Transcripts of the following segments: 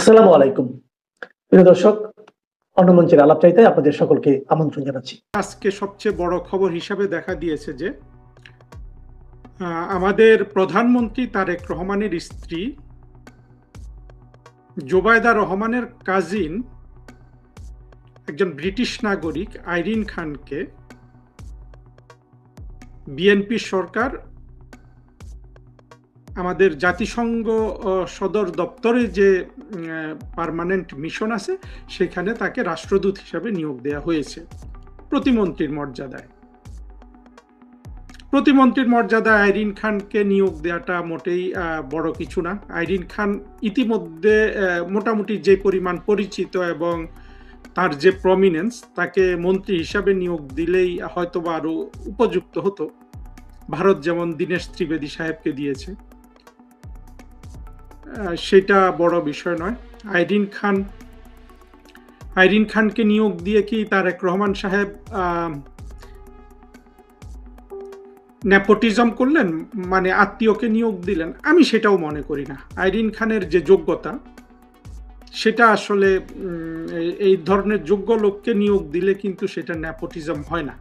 আসসালামু আলাইকুম। প্রিয় দর্শক, অন্য মঞ্চের আলাপচারিতায় আপনাদের সকলকে আমন্ত্রণ জানাচ্ছি। আজকে সবচেয়ে বড় খবর হিসাবে দেখা দিয়েছে যে আমাদের প্রধানমন্ত্রী তারেক রহমানের স্ত্রী জোবায়দা রহমানের কাজিন একজন ব্রিটিশ নাগরিক আইরিন খানকে বিএনপি সরকার আমাদের জাতিসংঘ সদর দপ্তরে যে পার্মানেন্ট মিশন আছে সেখানে তাকে রাষ্ট্রদূত হিসাবে নিয়োগ দেওয়া হয়েছে প্রতিমন্ত্রীর মর্যাদায়। প্রতিমন্ত্রীর মর্যাদায় আইরিন খানকে নিয়োগ দেওয়াটা মোটেই বড় কিছু না। আইরিন খান ইতিমধ্যে মোটামুটি যে পরিমাণ পরিচিত এবং তার যে প্রমিনেন্স, তাকে মন্ত্রী হিসাবে নিয়োগ দিলেই হয়তো বা আরো উপযুক্ত হতো। ভারত যেমন দীনেশ ত্রিবেদী সাহেবকে দিয়েছে, সেটা বড় বিষয় নয়। আইরিন খানকে নিয়োগ দিয়ে কি তারেক রহমান সাহেব নেপোটিজম করলেন, মানে আত্মীয়কে নিয়োগ দিলেন? আমি সেটাও মনে করি না। আইরিন খানের যে যোগ্যতা, সেটা আসলে এই ধরনের যোগ্য লোককে নিয়োগ দিলে কিন্তু সেটা নেপোটিজম হয় না।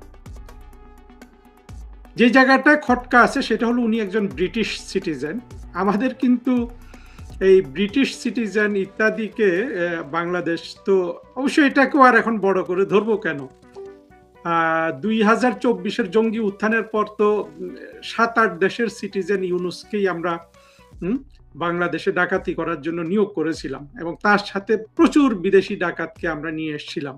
যে জায়গাটা খটকা আছে সেটা হলো উনি একজন ব্রিটিশ সিটিজেন। আমাদের কিন্তু এই ব্রিটিশ সিটিজেন ইত্যাদিকে বাংলাদেশ তো অবশ্যই এটাকেও আর এখন বড় করে ধরবো কেন। 2024 জঙ্গি উত্থানের পর তো 7-8 দেশের সিটিজেন ইউনুসকেই আমরা বাংলাদেশে ডাকাতি করার জন্য নিয়োগ করেছিলাম এবং তার সাথে প্রচুর বিদেশি ডাকাতকে আমরা নিয়ে এসেছিলাম।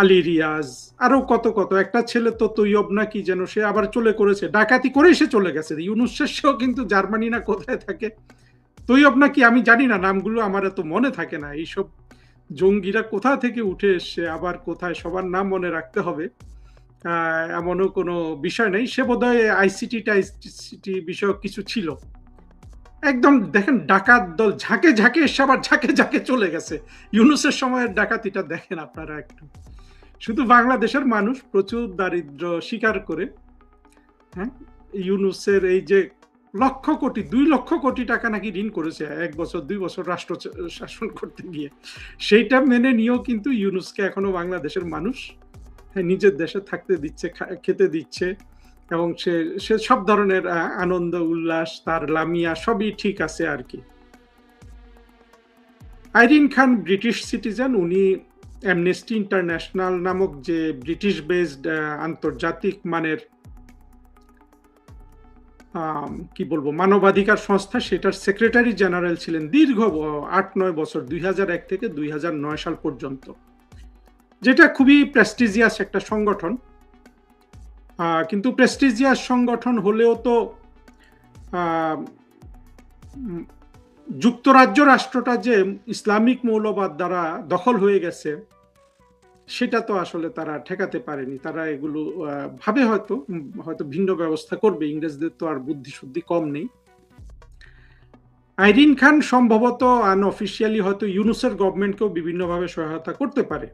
আলী রিয়াজ, আরো কত কত, একটা ছেলে তো তৈয়ব না কি যেন, সে আবার চলে করেছে, ডাকাতি করে সে চলে গেছে। ইউনুস সেও কিন্তু জার্মানি না কোথায় থাকে, তৈয়ব না কি আমি জানি না, নামগুলো আমার এত মনে থাকে না। এইসব জঙ্গিরা কোথা থেকে উঠে এসছে, আবার কোথায়, সবার নাম মনে রাখতে হবে এমনও কোনো বিষয় নেই। সে বোধহয় আইসিটি বিষয়ক কিছু ছিল। একদম দেখেন, ডাকাত দল ঝাঁকে ঝাঁকে এসে আবার ঝাঁকে ঝাঁকে চলে গেছে। ইউনুসের সময়ের ডাকাতিটা দেখেন আপনারা একটু। শুধু বাংলাদেশের মানুষ প্রচুর দারিদ্র স্বীকার করে, হ্যাঁ, ইউনুসের এই যে লক্ষ কোটি, 2 লক্ষ কোটি টাকা নাকি ঋণ করেছে 1 বছর 2 বছর রাষ্ট্র শাসন করতে গিয়ে, সেইটা মেনে নিয়েও কিন্তু ইউনুসকে এখনো বাংলাদেশের মানুষ নিজের দেশে থাকতে দিচ্ছে, খেতে দিচ্ছে, এবং সে সব ধরনের আনন্দ উল্লাস, তার লামিয়া সবই ঠিক আছে আর কি। আইরিন খান ব্রিটিশ সিটিজেন। উনি অ্যামনেস্টি ইন্টারন্যাশনাল নামক যে ব্রিটিশ বেসড আন্তর্জাতিক মানের কি বলবো মানবাধিকার সংস্থা, সেটার সেক্রেটারি জেনারেল ছিলেন দীর্ঘ 8-9 বছর, 2001 থেকে 2009 সাল পর্যন্ত, যেটা খুবই প্রেস্টিজিয়াস একটা সংগঠন। কিন্তু প্রেস্টিজিয়াস সংগঠন হলেও তো যুক্তরাজ্য রাষ্ট্রটা যে ইসলামিক মৌলবাদ দ্বারা দখল হয়ে গেছে, সেটা তো আসলে তারা ঠেকাতে পারেনি। তারা এগুলো ভাবে হয়তো ভিন্ন ব্যবস্থা করবে। ইংরেজদের তো আর বুদ্ধি শুদ্ধি কম নেই। আইরিন খান সম্ভবত আনঅফিসিয়ালি হয়তো ইউনুসের গভর্নমেন্টকেও বিভিন্নভাবে সহায়তা করতে পারে।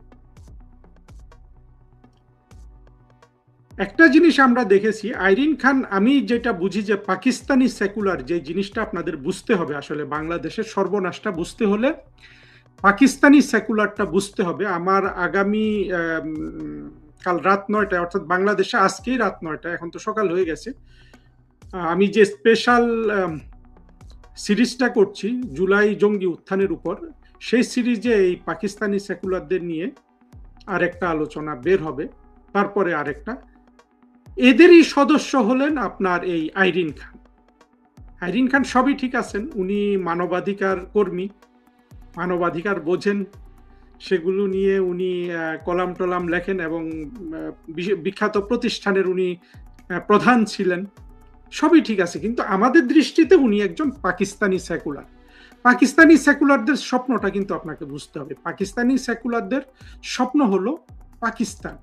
একটা জিনিস আমরা দেখেছি, আইরিন খান, আমি যেটা বুঝি যে পাকিস্তানি সেকুলার যে জিনিসটা আপনাদের বুঝতে হবে, আসলে বাংলাদেশের সর্বনাশটা বুঝতে হলে পাকিস্তানি সেকুলারটা বুঝতে হবে। আমার আগামী কাল রাত 9টায়, অর্থাৎ বাংলাদেশে আজকেই রাত 9টায়, এখন তো সকাল হয়ে গেছে, আমি যে স্পেশাল সিরিজটা করছি জুলাই জঙ্গি উত্থানের উপর, সেই সিরিজে এই পাকিস্তানি সেকুলারদের নিয়ে আরেকটা আলোচনা বের হবে, তারপরে আরেকটা। এদেরই সদস্য হলেন আপনার এই আইরিন খান। আইরিন খান সবই ঠিক আছেন, উনি মানবাধিকার কর্মী, মানবাধিকার বোঝেন, সেগুলো নিয়ে উনি কলাম টলাম লেখেন এবং বিখ্যাত প্রতিষ্ঠানের উনি প্রধান ছিলেন, সবই ঠিক আছে। কিন্তু আমাদের দৃষ্টিতে উনি একজন পাকিস্তানি সেকুলার। পাকিস্তানি সেকুলারদের স্বপ্নটা কিন্তু আপনাকে বুঝতে হবে। পাকিস্তানি সেকুলারদের স্বপ্ন হলো পাকিস্তান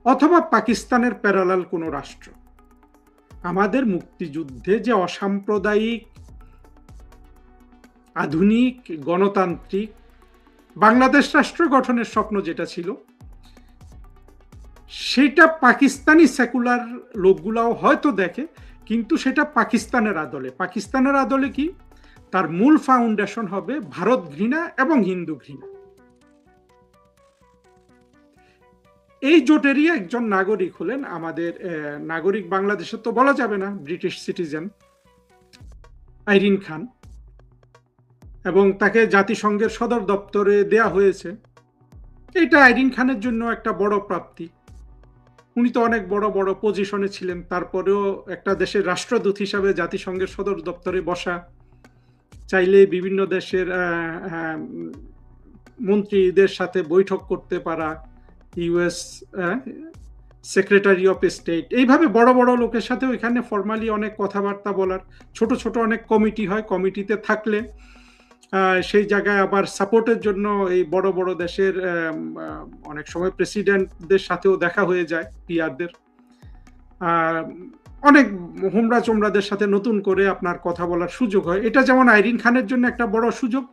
অথবা পাকিস্তানের প্যারালাল কোনো রাষ্ট্র। আমাদের মুক্তিযুদ্ধে যে অসাম্প্রদায়িক, আধুনিক, গণতান্ত্রিক বাংলাদেশ রাষ্ট্র গঠনের স্বপ্ন যেটা ছিল, সেটা পাকিস্তানি সেকুলার লোকগুলাও হয়তো দেখে, কিন্তু সেটা পাকিস্তানের আদলে। পাকিস্তানের আদলে কি? তার মূল ফাউন্ডেশন হবে ভারত ঘৃণা এবং হিন্দু ঘৃণা। এই জোটেরই একজন নাগরিক হলেন আমাদের নাগরিক বাংলাদেশে তো বলা যাবে না, ব্রিটিশ সিটিজেন আইরিন খান, এবং তাকে জাতিসংঘের সদর দপ্তরে দেয়া হয়েছে। এটা আইরিন খানের জন্য একটা বড় প্রাপ্তি। উনি তো অনেক বড় বড় পজিশনে ছিলেন, তারপরেও একটা দেশের রাষ্ট্রদূত হিসাবে জাতিসংঘের সদর দপ্তরে বসা, চাইলে বিভিন্ন দেশের মন্ত্রীদের সাথে বৈঠক করতে পারা, ইউএস সেক্রেটারি অফ স্টেট, এইভাবে বড় বড় লোকের সাথে ওইখানে ফর্মালি অনেক কথাবার্তা বলার। ছোট ছোট অনেক কমিটি হয়, কমিটিতে থাকলে সেই জায়গায় আবার সাপোর্টের জন্য এই বড় বড় দেশের অনেক সময় প্রেসিডেন্টদের সাথেও দেখা হয়ে যায়, পিআরদের। অনেক হোমরা চোমরাদের সাথে নতুন করে আপনার কথা বলার সুযোগ হয়। এটা যেমন আইরিন খানের জন্য একটা বড় সুযোগ,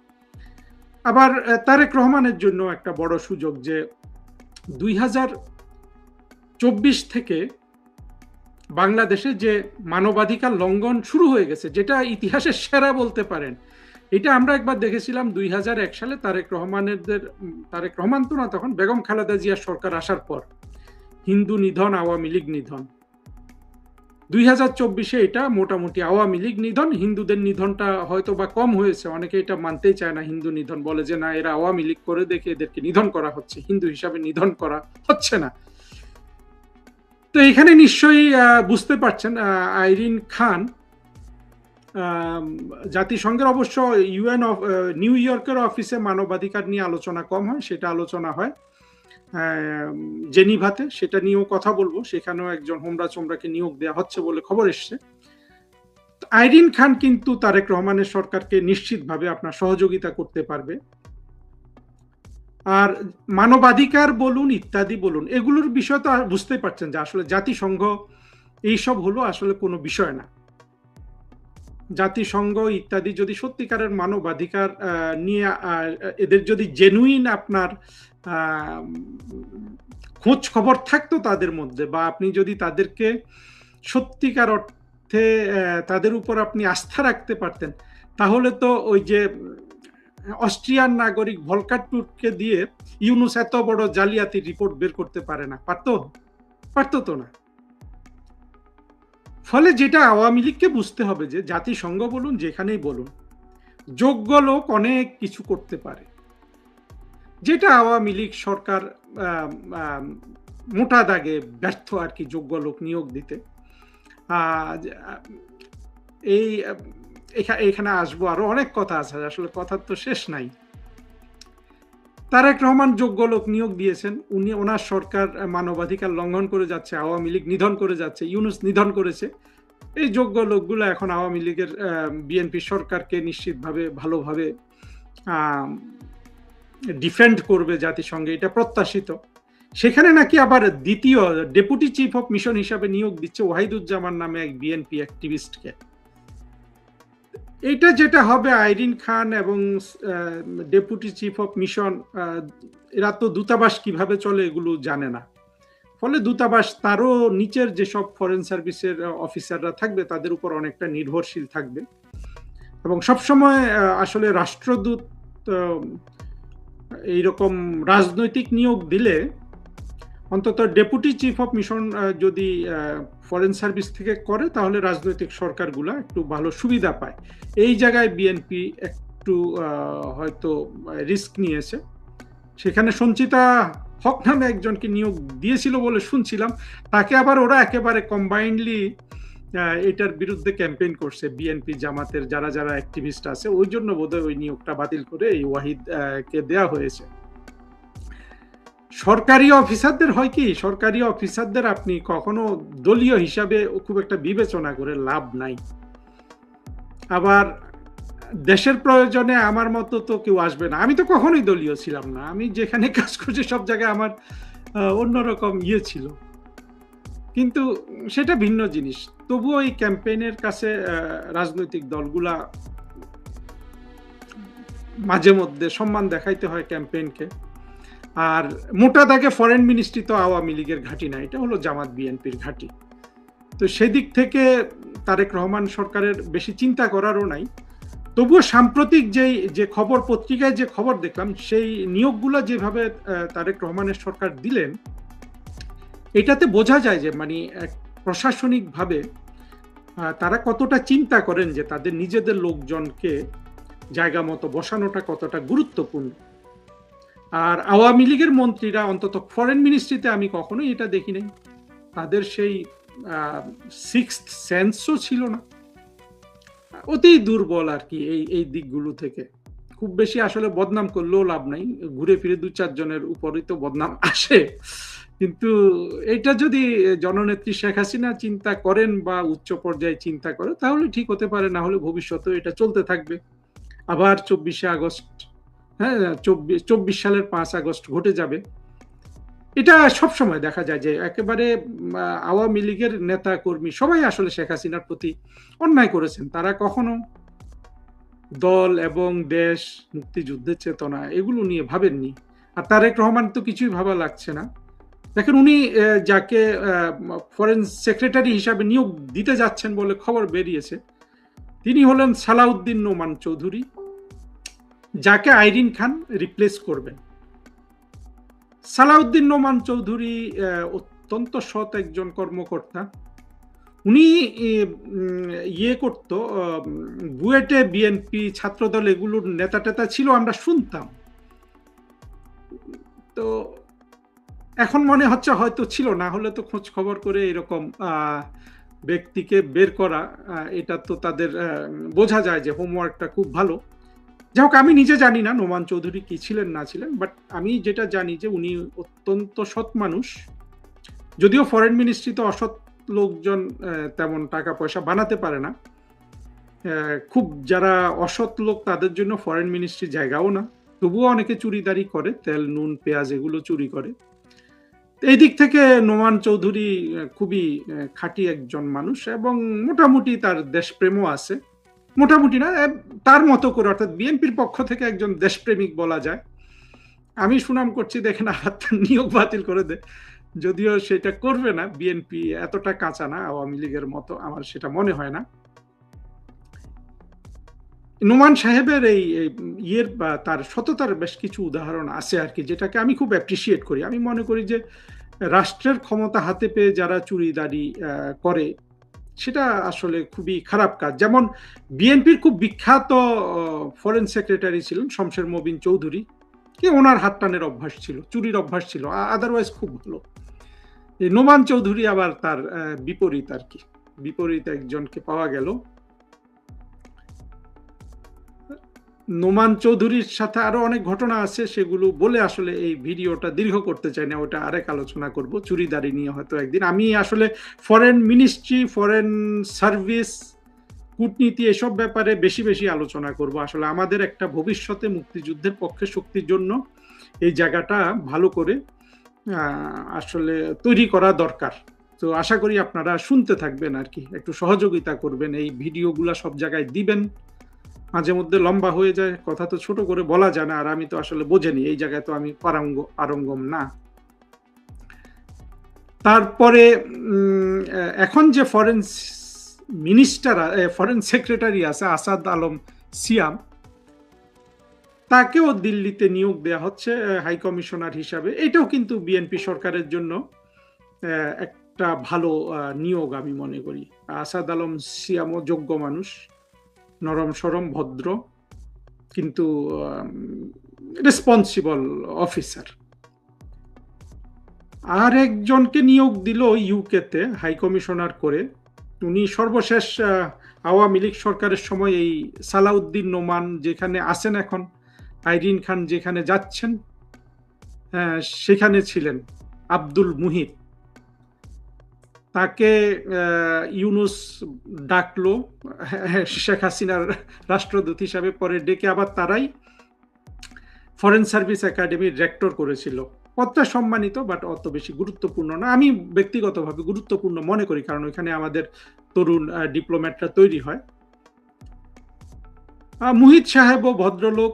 আবার তারেক রহমানের জন্য একটা বড় সুযোগ যে 2024 থেকে বাংলাদেশে যে মানবাধিকার লঙ্ঘন শুরু হয়ে গেছে, যেটা ইতিহাসের সেরা বলতে পারেন। এটা আমরা একবার দেখেছিলাম 2001 সালে তারেক রহমান তো না, তখন বেগম খালেদা জিয়া সরকার আসার পর, হিন্দু নিধন, আওয়ামী লীগ নিধন। 2024-এ এটা মোটামুটি আওয়ামী লীগ নিধন, হিন্দুদের নিধনটা হয়তো বা কম হয়েছে। অনেকে এটা মানতেই চায় না, হিন্দু নিধন বলে যে না, এরা আওয়ামী লীগ করে দেখে এদেরকে নিধন করা হচ্ছে, হিন্দু হিসাবে নিধন করা হচ্ছে না। তো এখানে নিশ্চয়ই বুঝতে পারছেন আইরিন খান জাতিসংঘের, অবশ্য ইউএন নিউ ইয়র্কের অফিসে মানবাধিকার নিয়ে আলোচনা কম হয়, সেটা আলোচনা হয় জেনিভাতে, সেটা নিয়েও কথা বলবো। সেখানেও একজন হোমরা চোমরাকে নিয়োগ দেওয়া হচ্ছে বলে খবর এসছে। আইরিন খান কিন্তু তারেক রহমানের সরকারকে নিশ্চিতভাবে আপনার সহযোগিতা করতে পারবে। আর মানবাধিকার বলুন, ইত্যাদি বলুন, এগুলোর বিষয় তো বুঝতেই পারছেন যে আসলে জাতিসংঘ এইসব হলো আসলে কোনো বিষয় না। জাতিসংঘ ইত্যাদি যদি সত্যিকারের মানবাধিকার নিয়ে এদের যদি জেনুইন আপনার খোঁজ খবর থাকতো তাদের মধ্যে, বা আপনি যদি তাদেরকে সত্যিকার অর্থে তাদের উপর আপনি আস্থা রাখতে পারতেন, তাহলে তো ওই যে অস্ট্রিয়ান নাগরিক ভলকার টুর্ককে দিয়ে ইউনুস এত বড় জালিয়াতি রিপোর্ট বের করতে পারে না, পারতো তো না। ফলে যেটা আওয়ামী লীগকে বুঝতে হবে যে জাতিসংঘ বলুন, যেখানেই বলুন, যোগ্য লোক অনেক কিছু করতে পারে, যেটা আওয়ামী লীগ সরকার মোটা দাগে ব্যর্থ আর কি যোগ্য লোক নিয়োগ দিতে। এখানে আসবো, আরো অনেক কথা আছে, আসলে কথার তো শেষ নাই। তারেক রহমান যোগ্য লোক নিয়োগ দিয়েছেন, ওনার সরকার মানবাধিকার লঙ্ঘন করে যাচ্ছে, আওয়ামী লীগ নিধন করে যাচ্ছে, ইউনুস নিধন করেছে। এই যোগ্য লোকগুলো এখন আওয়ামী লীগের বিএনপি সরকারকে নিশ্চিতভাবে ভালোভাবে ডিফেন্ড করবে জাতিসংঘে, এটা প্রত্যাশিত। সেখানে নাকি আবার দ্বিতীয় ডেপুটি চিফ অফ মিশন হিসাবে নিয়োগ দিচ্ছে ওয়াহিদুজ্জামান নামে এক বিএনপি অ্যাক্টিভিস্টকে। এটা যেটা হবে, আইরিন খান এবং ডেপুটি চিফ অফ মিশন, এরা তো দূতাবাস কিভাবে চলে এগুলো জানে না। ফলে দূতাবাস তারও নিচের যেসব ফরেন সার্ভিসের অফিসাররা থাকবে তাদের উপর অনেকটা নির্ভরশীল থাকবে। এবং সবসময় আসলে রাষ্ট্রদূত এইরকম রাজনৈতিক নিয়োগ দিলে, অন্তত ডেপুটি চিফ অফ মিশন যদি ফরেন সার্ভিস থেকে করে, তাহলে রাজনৈতিক সরকারগুলো একটু ভালো সুবিধা পায়। এই জায়গায় বিএনপি একটু হয়তো রিস্ক নিয়েছে। সেখানে সঞ্চিতা হক নামে একজনকে নিয়োগ দিয়েছিল বলে শুনছিলাম, তাকে আবার ওরা একেবারে কম্বাইন্ডলি এটার বিরুদ্ধে ক্যাম্পেইন করছে, বিএনপি জামাতের যারা যারা অ্যাক্টিভিস্ট আছে, ওই জন্য বোধহয় ওই নিয়োগটা বাতিল করে এই ওয়াহিদকে দেয়া হয়েছে। সরকারি অফিসারদের হয় কি, সরকারি অফিসারদের আপনি কখনো দলীয় হিসাবে খুব একটা বিবেচনা করে লাভ নাই। আবার দেশের প্রয়োজনে আমার মতো তো কেউ আসবে না। আমি তো কখনোই দলীয় ছিলাম না, আমি যেখানে কাজ করছি সব জায়গায় আমার অন্যরকম ছিল, কিন্তু সেটা ভিন্ন জিনিস। তবুও এই ক্যাম্পেইনের কাছে রাজনৈতিক দলগুলা মাঝে মধ্যে সম্মান দেখাইতে হয় ক্যাম্পেইনকে। আর মোটা দাগে ফরেন মিনিস্ট্রি তো আওয়ামী লীগের ঘাঁটি না, এটা হলো জামাত বিএনপির ঘাঁটি। তো সেদিক থেকে তারেক রহমান সরকারের বেশি চিন্তা করারও নাই। তবুও সাম্প্রতিক যে খবর, পত্রিকায় যে খবর দেখলাম, সেই নিয়োগগুলো যেভাবে তারেক রহমানের সরকার দিলেন, এটাতে বোঝা যায় যে মানে প্রশাসনিকভাবে তারা কতটা চিন্তা করেন যে তাদের নিজেদের লোকজনকে জায়গা মতো বসানোটা কতটা গুরুত্বপূর্ণ। আর আওয়ামী লীগের মন্ত্রীরা, অন্তত ফরেন মিনিস্ট্রিতে আমি কখনোই এটা দেখি নাই, তাদের সেই সিক্সথ সেন্সও ছিল না, অতি দুর্বল আর কি এই দিকগুলো থেকে। খুব বেশি আসলে বদনাম করলেও লাভ নাই, ঘুরে ফিরে 2-4 জনের উপরই তো বদনাম আসে। কিন্তু এটা যদি জননেত্রী শেখ হাসিনা চিন্তা করেন বা উচ্চ পর্যায়ে চিন্তা করে, তাহলে ঠিক হতে পারে, না হলে ভবিষ্যতে এটা চলতে থাকবে। আবার 24শে আগস্ট, হ্যাঁ 24 সালের 5 আগস্ট ঘটে যাবে। এটা সবসময় দেখা যায় যে একেবারে আওয়ামী লীগের নেতা কর্মী সবাই আসলে শেখ হাসিনার প্রতি অন্যায় করেছেন। তারা কখনো দল এবং দেশ, মুক্তিযুদ্ধের চেতনা এগুলো নিয়ে ভাবেননি। আর তারেক রহমান তো কিছুই ভাবা লাগছে না। দেখেন, উনি যাকে ফরেন সেক্রেটারি হিসাবে নিয়োগ দিতে যাচ্ছেন বলে খবর বেরিয়েছে, তিনি হলেন সালাউদ্দিন নোমান চৌধুরী, যাকে আইরিন খান রিপ্লেস করবেন। সালাউদ্দিন নোমান চৌধুরী অত্যন্ত সৎ একজন কর্মকর্তা। উনি ইয়ে করত, বুয়েটে বিএনপি, ছাত্রদল এগুলোর নেতা টেতা ছিল, আমরা শুনতাম। তো এখন মনে হচ্ছে হয়তো ছিল, না হলে তো খোঁজ খবর করে এরকম ব্যক্তিকে বের করা, এটা তো তাদের বোঝা যায় যে হোমওয়ার্কটা খুব ভালো। যাই হোক, আমি নিজে জানি না নোমান চৌধুরী কি ছিলেন না ছিলেন, বাট আমি যেটা জানি যে উনি অত্যন্ত সৎ মানুষ। যদিও ফরেন মিনিস্ট্রি তো অসৎ লোকজন তেমন টাকা পয়সা বানাতে পারে না, খুব যারা অসৎ লোক তাদের জন্য ফরেন মিনিস্ট্রি জায়গাও না, তবুও অনেকে চুরিদারি করে, তেল নুন পেঁয়াজ এগুলো চুরি করে। এই দিক থেকে নোমান চৌধুরী খুবই খাঁটি একজন মানুষ, এবং মোটামুটি তার দেশপ্রেমও আছে। মোটামুটি না, তার মতো করে, অর্থাৎ বিএনপির পক্ষ থেকে একজন দেশপ্রেমিক বলা যায়। আমি সুনাম করছি দেখেন, আর নিয়োগ বাতিল করে দে, যদিও সেটা করবে না, বিএনপি এতটা কাঁচা না আওয়ামী লীগের মতো, আমার সেটা মনে হয় না। নোমান সাহেবের এই ইয়ের বা তার সততার বেশ কিছু উদাহরণ আছে আর কি, যেটাকে আমি খুব অ্যাপ্রিসিয়েট করি। আমি মনে করি যে রাষ্ট্রের ক্ষমতা হাতে পেয়ে যারা চুরিদারি করে, সেটা আসলে খুবই খারাপ কাজ। যেমন বিএনপির খুব বিখ্যাত ফরেন সেক্রেটারি ছিলেন শমশের মবিন চৌধুরী, কি ওনার হাত টানের অভ্যাস ছিল, চুরির অভ্যাস ছিল, আদারওয়াইজ খুব ভালো। এই নোমান চৌধুরী আবার তার বিপরীত আর কি, বিপরীত একজনকে পাওয়া গেল। নোমান চৌধুরীর সাথে আরো অনেক ঘটনা আছে, সেগুলো বলে আসলে এই ভিডিওটা দীর্ঘ করতে চাই না, ওটা আরেক আলোচনা করব, চুরিদারি নিয়ে হয়তো একদিন। আমি আসলে ফরেন মিনিস্ট্রি, ফরেন সার্ভিস, কূটনীতি এসব ব্যাপারে বেশি বেশি আলোচনা করব। আসলে আমাদের একটা ভবিষ্যতে মুক্তিযুদ্ধের পক্ষে শক্তির জন্য এই জায়গাটা ভালো করে আসলে তৈরি করা দরকার। তো আশা করি আপনারা শুনতে থাকবেন আর কি, একটু সহযোগিতা করবেন, এই ভিডিওগুলা সব জায়গায় দিবেন। মাঝে মধ্যে লম্বা হয়ে যায়, কথা তো ছোট করে বলা যায় না, আর আমি তো আসলে বোঝেনি, এই জায়গায় তো আমি পারঙ্গম না। তারপরে এখন যে ফরেন মিনিস্টার, ফরেন সেক্রেটারি আছে আসাদ আলম সিয়াম, তাকেও দিল্লিতে নিয়োগ দেওয়া হচ্ছে হাই কমিশনার হিসাবে। এটাও কিন্তু বিএনপি সরকারের জন্য একটা ভালো নিয়োগ আমি মনে করি। আসাদ আলম সিয়ামও যোগ্য মানুষ, নরম সরম, ভদ্র, কিন্তু রেসপন্সিবল অফিসার। আর একজনকে নিয়োগ দিল ইউকেতে হাই কমিশনার করে, উনি সর্বশেষ আওয়ামী লীগ সরকারের সময় এই সালাউদ্দিন নোমান যেখানে আছেন এখন, আইরিন খান যেখানে যাচ্ছেন সেখানে ছিলেন, আব্দুল মুহিত। তাকে ইউনুস ডাকলো শেখ হাসিনার রাষ্ট্রদূত হিসাবে, পরে ডেকে আবার তারাই ফরেন সার্ভিস একাডেমির রেক্টর করেছিল। পদটা সম্মানিত, বাট অত বেশি গুরুত্বপূর্ণ না। আমি ব্যক্তিগতভাবে গুরুত্বপূর্ণ মনে করি, কারণ ওইখানে আমাদের তরুণ ডিপ্লোম্যাটরা তৈরি হয়। মুহিত সাহেবও ভদ্রলোক।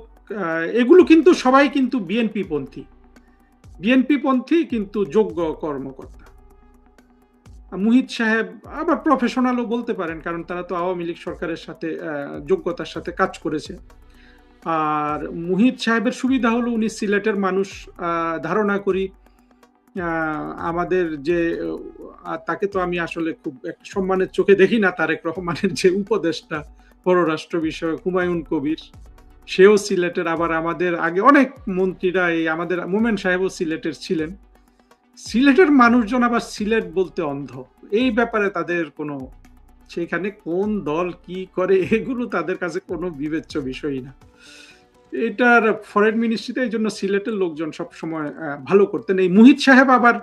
এগুলো কিন্তু সবাই কিন্তু বিএনপি পন্থী কিন্তু যোগ্য কর্মকর্তা। মুহিত সাহেব আবার প্রফেশনালও বলতে পারেন, কারণ তারা তো আওয়ামী লীগ সরকারের সাথে যোগ্যতার সাথে কাজ করেছে। আর মুহিত সাহেবের সুবিধা হলো উনি সিলেটের মানুষ, ধারণা করি আমাদের যে তাকে তো আমি আসলে খুব একটা সম্মানের চোখে দেখি না, তারেক রহমানের যে উপদেষ্টা পররাষ্ট্র বিষয়ক হুমায়ুন কবির, সেও সিলেটের। আবার আমাদের আগে অনেক মন্ত্রীরা, এই আমাদের মোমেন সাহেবও সিলেটের ছিলেন। সিলেটের মানুষজন আবার সিলেট বলতে অন্ধ, এই ব্যাপারে তাদের কোনো, সেখানে কোন দল কি করে এগুলো তাদের কাছে কোনো বিবেচ্য বিষয় না। এটার ফরেন মিনিস্ট্রিতে এই জন্য সিলেটের লোকজন সব সময় ভালো করতেন। এই মুহিত সাহেব আবার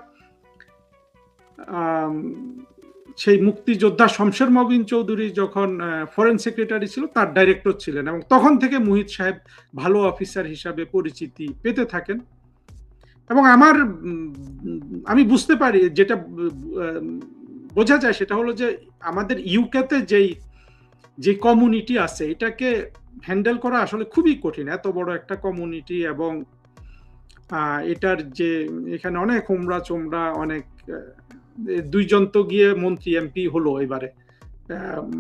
সেই মুক্তিযোদ্ধা শমশের মবিন চৌধুরী যখন ফরেন সেক্রেটারি ছিল তার ডাইরেক্টর ছিলেন, এবং তখন থেকে মুহিত সাহেব ভালো অফিসার হিসাবে পরিচিতি পেতে থাকেন। এবং আমি বুঝতে পারি, যেটা বোঝা যায় সেটা হলো যে আমাদের ইউকেতে যে কমিউনিটি আছে এটাকে হ্যান্ডেল করা আসলে খুবই কঠিন, এত বড় একটা কমিউনিটি। এবং এটার যে এখানে অনেক হোমরা চোমরা, অনেক দুইজন তো গিয়ে মন্ত্রী এমপি হলো এবারে,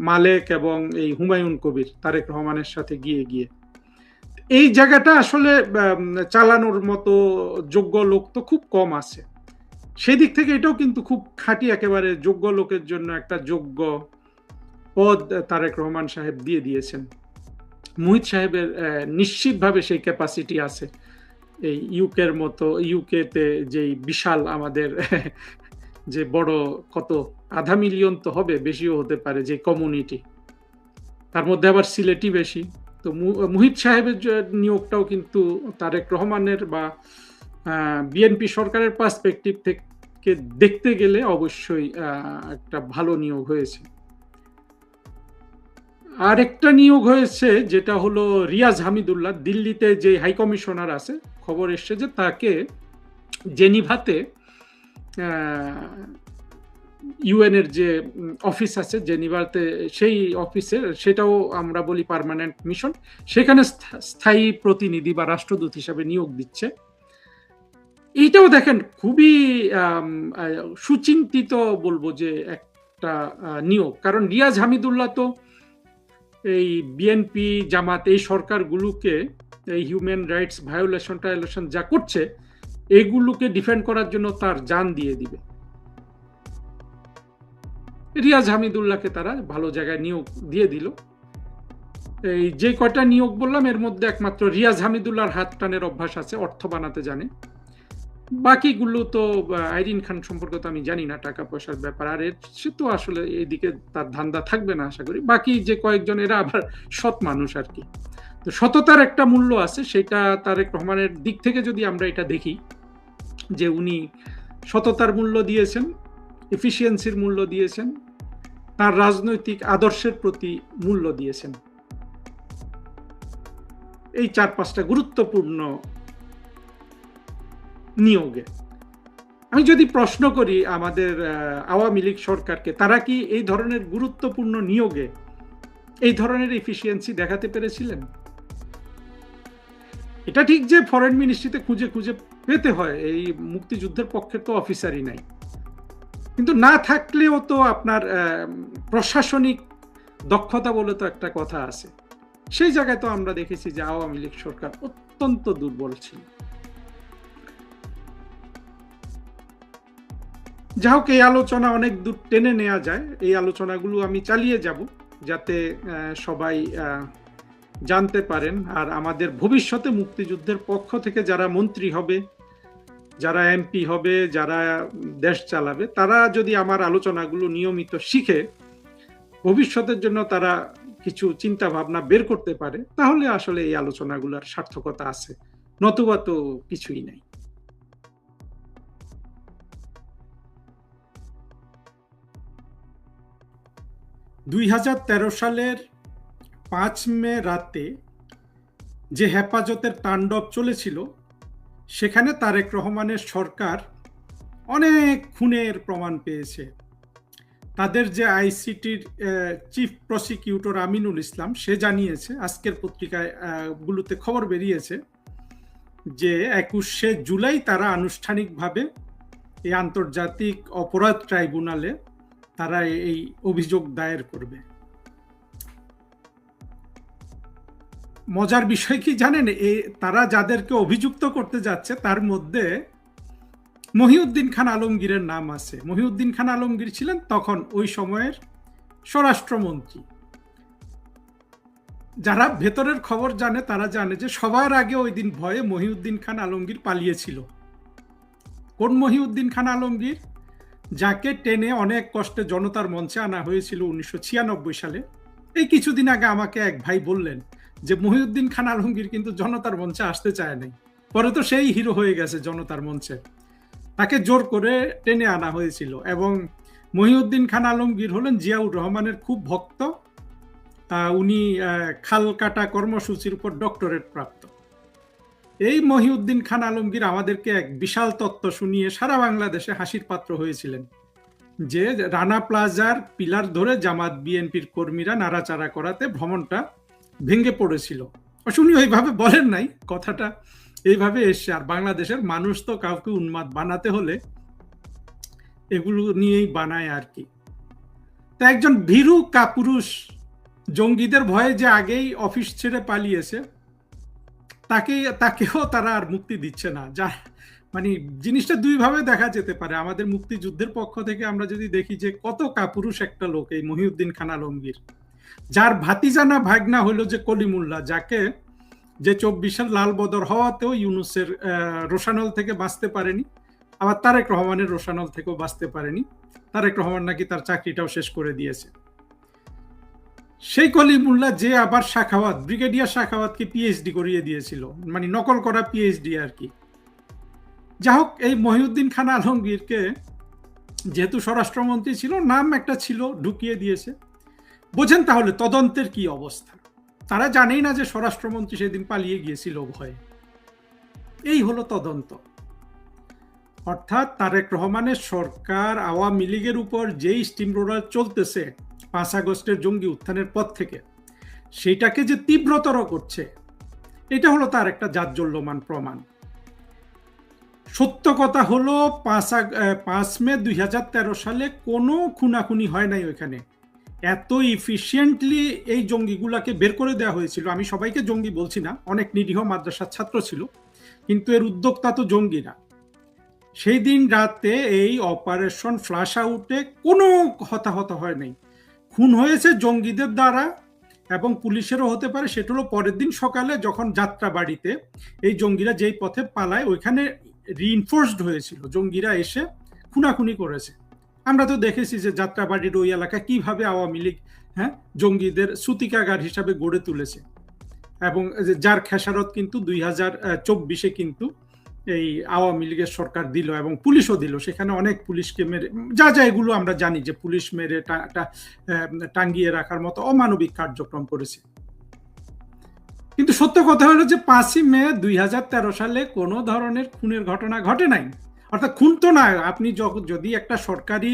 মালেক এবং এই হুমায়ুন কবির তারেক রহমানের সাথে গিয়ে এই জায়গাটা আসলে চালানোর মতো যোগ্য লোক তো খুব কম আছে। সেদিক থেকে এটাও কিন্তু খুব খাঁটি, একেবারে যোগ্য লোকের জন্য একটা যোগ্য পদ তারেক রহমান সাহেব দিয়ে দিয়েছেন। মুহিত সাহেবের নিশ্চিতভাবে সেই ক্যাপাসিটি আছে। এই ইউকের মতো, ইউকেতে যেই বিশাল আমাদের যে বড় কত 0.5 মিলিয়ন তো হবে, বেশিও হতে পারে, যে কমিউনিটি, তার মধ্যে আবার সিলেটি বেশি। তো মুহিত সাহেবের নিয়োগটাও কিন্তু তারেক রহমানের বা বিএনপি সরকারের পার্সপেক্টিভ থেকে দেখতে গেলে অবশ্যই একটা ভালো নিয়োগ হয়েছে। আরেকটা নিয়োগ হয়েছে যেটা হলো রিয়াজ হামিদুল্লাহ, দিল্লিতে যে হাই কমিশনার আছে, খবর এসছে যে তাকে জেনিভাতে ইউএন এর যে অফিস আছে জেনিভাতে, সেই অফিসের, সেটাও আমরা বলি পার্মানেন্ট মিশন, সেখানে স্থায়ী প্রতিনিধি বা রাষ্ট্রদূত হিসাবে নিয়োগ দিচ্ছে। এইটাও দেখেন খুবই সুচিন্তিত বলবো যে একটা নিয়োগ, কারণ রিয়াজ হামিদুল্লাহ তো এই বিএনপি জামাত এই সরকারগুলোকে এই হিউম্যান রাইটস ভায়োলেশন যা করছে এগুলোকে ডিফেন্ড করার জন্য তার জান দিয়ে দিবে। রিয়াজ হামিদুল্লাহকে তারা ভালো জায়গায় নিয়োগ দিয়ে দিল। এই যে কয়টা নিয়োগ বললাম এর মধ্যে একমাত্র রিয়াজ হামিদুল্লাহর হাত টানের অভ্যাস আছে, অর্থ বানাতে জানে। বাকিগুলো তো আইরিন খান সম্পর্কে তো আমি জানি না, টাকা পয়সার ব্যাপার, আর সে তো আসলে এদিকে তার ধান্দা থাকবে না আশা করি। বাকি যে কয়েকজন এরা আবার সৎ মানুষ আর কি। তো সততার একটা মূল্য আছে, সেটা তারেক রহমানের দিক থেকে যদি আমরা এটা দেখি যে উনি সততার মূল্য দিয়েছেন, এফিসিয়েন্সির মূল্য দিয়েছেন, তার রাজনৈতিক আদর্শের প্রতি মূল্য দিয়েছেন। এই 4-5টা গুরুত্বপূর্ণ নিয়োগে আমি যদি প্রশ্ন করি আমাদের আওয়ামী লীগ সরকারকে, তারা কি এই ধরনের গুরুত্বপূর্ণ নিয়োগে এই ধরনের এফিসিয়েন্সি দেখাতে পেরেছিলেন? এটা ঠিক যে ফরেন মিনিস্ট্রিতে খুঁজে খুঁজে পেতে হয়, এই মুক্তিযুদ্ধের পক্ষে তো অফিসারই নাই, কিন্তু না থাকলেও তো আপনার প্রশাসনিক দক্ষতা বলে তো একটা কথা আছে। সেই জায়গায় তো আমরা দেখেছি যে আওয়ামী লীগ সরকার অত্যন্ত দুর্বল ছিল। যা হোক, এই আলোচনা অনেক দূর টেনে নেওয়া যায়, এই আলোচনাগুলো আমি চালিয়ে যাব যাতে সবাই জানতে পারেন। আর আমাদের ভবিষ্যতে মুক্তিযুদ্ধের পক্ষ থেকে যারা মন্ত্রী হবে, যারা এমপি হবে, যারা দেশ চালাবে, তারা যদি আমার আলোচনাগুলো নিয়মিত শিখে ভবিষ্যতের জন্য তারা কিছু চিন্তা ভাবনা বের করতে পারে, তাহলে আসলে এই আলোচনাগুলোর সার্থকতা আছে, নতুবা তো কিছুই নাই। সালের 5 মে রাতে যে হেফাজতের তাণ্ডব চলেছিল, সেখানে তারেক রহমানের সরকার অনেক খুনের প্রমাণ পেয়েছে। তাদের যে আইসিটির চিফ প্রসিকিউটর আমিনুল ইসলাম, সে জানিয়েছে, আজকের পত্রিকায় গুলোতে খবর বেরিয়েছে যে 21শে জুলাই তারা আনুষ্ঠানিকভাবে এই আন্তর্জাতিক অপরাধ ট্রাইব্যুনালে তারা এই অভিযোগ দায়ের করবে। মজার বিষয় কি জানেন, তারা যাদেরকে অভিযুক্ত করতে যাচ্ছে তার মধ্যে মহিউদ্দিন খান আলমগীরের নাম আছে। মহিউদ্দিন খান আলমগীর ছিলেন তখন ওই সময়ের স্বরাষ্ট্রমন্ত্রী। যারা ভেতরের খবর জানে তারা জানে যে সবার আগে ওই দিন ভয়ে মহিউদ্দিন খান আলমগীর পালিয়েছিল। কোন মহিউদ্দিন খান আলমগীর? যাকে টেনে অনেক কষ্টে জনতার মঞ্চে আনা হয়েছিল 1996 সালে। এই কিছুদিন আগে আমাকে এক ভাই বললেন যে মহিউদ্দিন খান আলমগীর কিন্তু জনতার মঞ্চে আসতে চায় নাই, পরে তো সেই হিরো হয়ে গেছে জনতার মঞ্চে। তাকে জোর করে টেনে আনা হয়েছিল। এবং মহিউদ্দিন খান আলমগীর হলেন জিয়াউর রহমানের খুব ভক্ত। উনি খাল কাটা কর্মসূচির উপর ডক্টরেট প্রাপ্ত। এই মহিউদ্দিন খান আলমগীর আমাদেরকে এক বিশাল তত্ত্ব শুনিয়ে সারা বাংলাদেশে হাসির পাত্র হয়েছিলেন যে রানা প্লাজার পিলার ধরে জামাত বিএনপির কর্মীরা নাড়াচাড়া করাতে ভ্রমণটা ভেঙে পড়েছিল। উনি ওইভাবে বলেন নাই, কথাটা এইভাবে এসছে। আর বাংলাদেশের মানুষ তো কাউকে উন্মাদ বানাতে হলে এগুলো নিয়েই বানায় আর কি। তা একজন ভীরু কাপুরুষ জঙ্গিদের ভয়ে যে আগেই অফিস ছেড়ে পালিয়েছে, তাকেও তারা আর মুক্তি দিচ্ছে না। যা মানে জিনিসটা দুইভাবে দেখা যেতে পারে। আমাদের মুক্তিযুদ্ধের পক্ষ থেকে আমরা যদি দেখি যে কত কাপুরুষ একটা লোক এই মহিউদ্দিন খান আলমগীর, যার ভাতিজানা ভাগনা হলো যে কলিমুল্লাহ, যাকে যে 24-এর লাল বদর হওয়াতেও ইউনূসের রোশানল থেকে বাঁচতে পারেনি, আবার তারেক রহমানের রোশানল থেকেও বাঁচতে পারেনি। তারেক রহমান নাকি তার চাকরিটাও শেষ করে দিয়েছে। সেই কলিমুল্লাহ যে আবার শাখাওয়াত, ব্রিগেডিয়ার শাখাওয়াতকে পিএইচডি করিয়ে দিয়েছিল, মানে নকল করা পিএইচডি আর কি। যা হোক, এই মহিউদ্দিন খান আলমগীরকে যেহেতু স্বরাষ্ট্রমন্ত্রী ছিল, নাম একটা ছিল, ঢুকিয়ে দিয়েছে। বোঝেন তাহলে তদন্তের কি অবস্থা। তারা জানেই না যে স্বরাষ্ট্রমন্ত্রী সেদিন পালিয়ে গিয়েছিল ভয়ে। এই হলো তদন্ত। অর্থাৎ তারেক রহমানের সরকার আওয়ামী লীগের উপর যেই স্টিম রোলার চলতেছে 5 আগস্টের জঙ্গি উত্থানের পর থেকে, সেটাকে যে তীব্রতর করছে, এটা হলো তার একটা জাজ্জল্যমান প্রমাণ। সত্য কথা হলো 5 মে 2013 সালে কোনো খুনাখুনি হয় নাই ওইখানে। এত ইফিশিয়েন্টলি এই জঙ্গিগুলাকে বের করে দেওয়া হয়েছিল। আমি সবাইকে জঙ্গি বলছি না, অনেক নিরীহ মাদ্রাসার ছাত্র ছিল, কিন্তু এর উদ্যোক্তা তো জঙ্গিরা। সেই দিন রাতে এই অপারেশন ফ্লাশ আউটে কোনো হতাহত হয় নাই। খুন হয়েছে জঙ্গিদের দ্বারা এবং পুলিশেরও হতে পারে। সেটা হলো পরের দিন সকালে যখন যাত্রাবাড়িতে এই জঙ্গিরা যেই পথে পালায়, ওইখানে রিইনফোর্সড হয়েছিল, জঙ্গিরা এসে খুনাখুনি করেছে। আমরা তো দেখেছি যে যাত্রাবাড়ির ওই এলাকা কিভাবে আওয়ামী লীগ জঙ্গিদের সূতিকাগার হিসাবে গড়ে তুলেছে। এবং যার খেসারত কিন্তু 2024-এ কিন্তু এই আওয়ামী লীগের সরকার দিল এবং পুলিশও দিল। সেখানে অনেক পুলিশকে মেরে, যা এগুলো আমরা জানি যে পুলিশ মেরে টাঙ্গিয়ে রাখার মতো অমানবিক কার্যক্রম করেছে। কিন্তু সত্য কথা হলো যে 5 মে 2013 সালে কোনো ধরনের খুনের ঘটনা ঘটে নাই। অর্থাৎ খুন তো না, আপনি যদি একটা সরকারি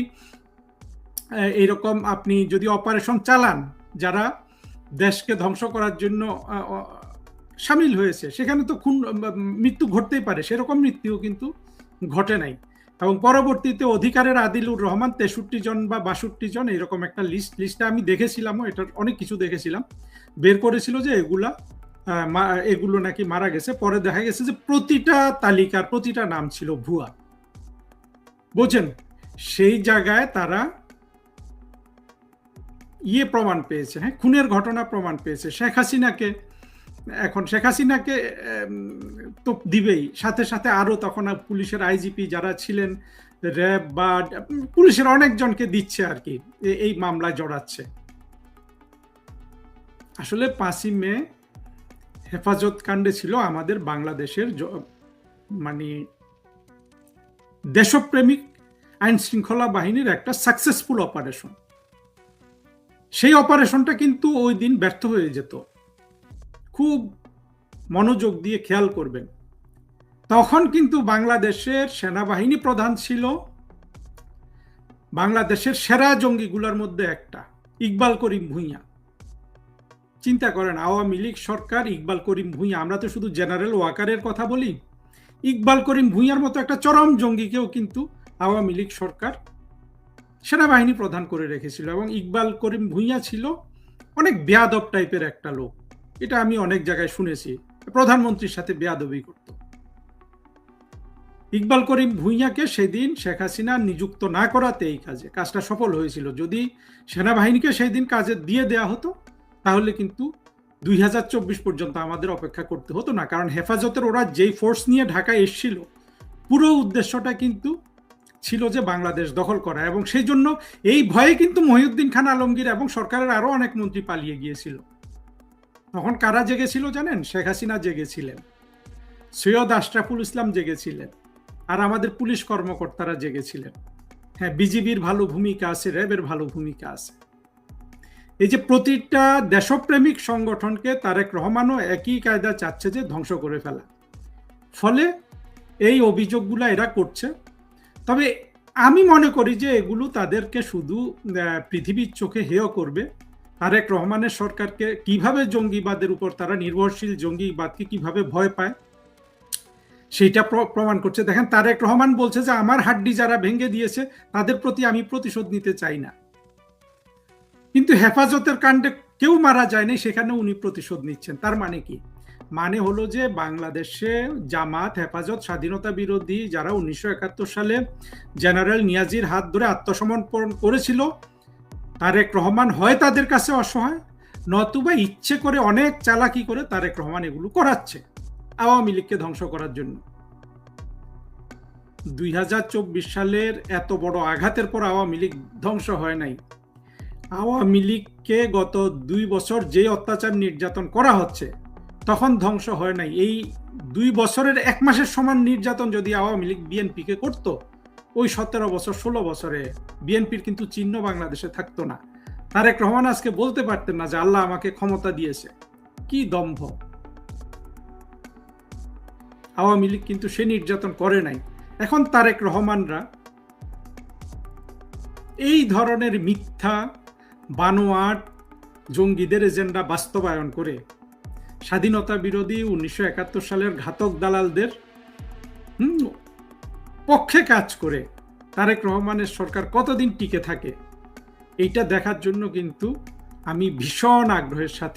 এইরকম আপনি যদি অপারেশন চালান যারা দেশকে ধ্বংস করার জন্য সামিল হয়েছে, সেখানে তো খুন মৃত্যু ঘটতেই পারে। সেরকম মৃত্যুও কিন্তু ঘটে নাই। এবং পরবর্তীতে অধিকারের আদিলুর রহমান 63 জন বা 62 জন এরকম একটা লিস্টে আমি দেখেছিলাম, এটার অনেক কিছু দেখেছিলাম, বের করেছিল যে এগুলো নাকি মারা গেছে। পরে দেখা গেছে যে প্রতিটা তালিকার প্রতিটা নাম ছিল ভুয়া। বোঝেন, সেই জায়গায় তারা প্রমাণ পেয়েছে, খুনের ঘটনা প্রমাণ পেয়েছে। শেখ হাসিনাকে তো দিবেই, সাথে সাথে আরো তখন পুলিশের আইজিপি যারা ছিলেন, র্যাব বা পুলিশের অনেকজনকে দিচ্ছে আর কি, এই মামলায় জড়াচ্ছে। আসলে 5 মে হেফাজত কাণ্ডে ছিল আমাদের বাংলাদেশের মানে দেশপ্রেমিক আইন শৃঙ্খলা বাহিনীর একটা সাকসেসফুল অপারেশন। সেই অপারেশনটা কিন্তু ওই দিন ব্যর্থ হয়ে যেত। খুব মনোযোগ দিয়ে খেয়াল করবেন, তখন কিন্তু বাংলাদেশের সেনাবাহিনী প্রধান ছিল বাংলাদেশের সেরা জঙ্গিগুলোর মধ্যে একটা, ইকবাল করিম ভূঁইয়া। চিন্তা করেন, আওয়ামী লীগ সরকার, ইকবাল করিম ভূঁইয়া। আমরা তো শুধু জেনারেল ওয়াকারের কথা বলি, ইকবাল করিম ভূঁইয়ার মতো একটা চরম জঙ্গিকেও কিন্তু আওয়ামী লীগ সরকার সেনাবাহিনী প্রধান করে রেখেছিল, এবং ইকবাল করিম ভূঁইয়া ছিল অনেক বেয়াদব টাইপের একটা লোক। এটা আমি অনেক জায়গায় শুনেছি, প্রধানমন্ত্রীর সাথে বেয়াদবি করত। ইকবাল করিম ভূঁইয়াকে সেদিন শেখ হাসিনা নিযুক্ত না করাতে এই কাজটা সফল হয়েছিল। যদি সেনাবাহিনীকে সেই দিন কাজে দিয়ে দেয়া হতো তাহলে কিন্তু 2024 পর্যন্ত আমাদের অপেক্ষা করতে হতো না। কারণ হেফাজতের ওরা যেই ফোর্স নিয়ে ঢাকায় এসেছিল, পুরো উদ্দেশ্যটা কিন্তু ছিল যে বাংলাদেশ দখল করা, এবং সেই জন্য এই ভয়ে কিন্তু মহিউদ্দিন খান আলমগীর এবং সরকারের আরো অনেক মন্ত্রী পালিয়ে গিয়েছিল। তখন কারা জেগেছিল জানেন? শেখ হাসিনা জেগেছিলেন, সৈয়দ আশরাফুল ইসলাম জেগেছিলেন, আর আমাদের পুলিশ কর্মকর্তারা জেগেছিলেন। হ্যাঁ, বিজিবির ভালো ভূমিকা আছে, র্যাবের ভালো ভূমিকা আছে। এই যে প্রতিটা দেশপ্রেমিক সংগঠনকে তারেক রহমানও একই কায়দা চাচ্ছে যে ধ্বংস করে ফেলা। ফলে এই অভিযোগগুলো এরা করছে। তবে আমি মনে করি যে এগুলো তাদেরকে শুধু পৃথিবীর চোখে হেয় করবে। তারেক রহমানের সরকারকে কিভাবে জঙ্গিবাদের উপর তারা নির্ভরশীল, জঙ্গিবাদকে কিভাবে ভয় পায় সেইটা প্রমাণ করছে। দেখেন, তারেক রহমান বলছে যে আমার হাড্ডি যারা ভেঙে দিয়েছে তাদের প্রতি আমি প্রতিশোধ নিতে চাই না, কিন্তু হেফাজতের কাণ্ডে কেউ মারা যায়নি, সেখানে উনি প্রতিশোধ নিচ্ছেন। তার মানে কি? মানে হলো যে বাংলাদেশে জামাত, হেফাজত, স্বাধীনতা বিরোধী যারা 1971 সালে জেনারেল নিয়াজির হাত ধরে আত্মসমর্পণ করেছিল, তারেক রহমান হয় তাদের কাছে অসহায়, নতুবা ইচ্ছে করে অনেক চালাকি করে তারেক রহমান এগুলো করাচ্ছে আওয়ামী লীগকে ধ্বংস করার জন্য। 2024 সালের এত বড় আঘাতের পর আওয়ামী লীগ ধ্বংস হয় নাই। আওয়ামী লীগকে গত 2 বছর যে অত্যাচার নির্যাতন করা হচ্ছে তখন ধ্বংস হয় নাই। এই 2 বছরের 1 মাসের সমান নির্যাতন যদি আওয়ামী লীগ বিএনপিকে করতো, ওই 17 বছর 16 বছরে বিএনপির কিন্তু চিহ্ন বাংলাদেশে থাকতো না। তারেক রহমান আজকে বলতে পারতেন না যে আল্লাহ আমাকে ক্ষমতা দিয়েছে। কি দম্ভ! আওয়ামী লীগ কিন্তু সে নির্যাতন করে নাই। এখন তারেক রহমানরা এই ধরনের মিথ্যা বানোয়াট জঙ্গিদের এজেন্ডা বাস্তবায়ন করে স্বাধীনতা বিরোধী 1971 সালের ঘাতক দালালদের পক্ষে কাজ করে তারেক রহমানের সরকার কতদিন টিকে থাকে, এইটা দেখার জন্য কিন্তু আমি ভীষণ আগ্রহের সাথে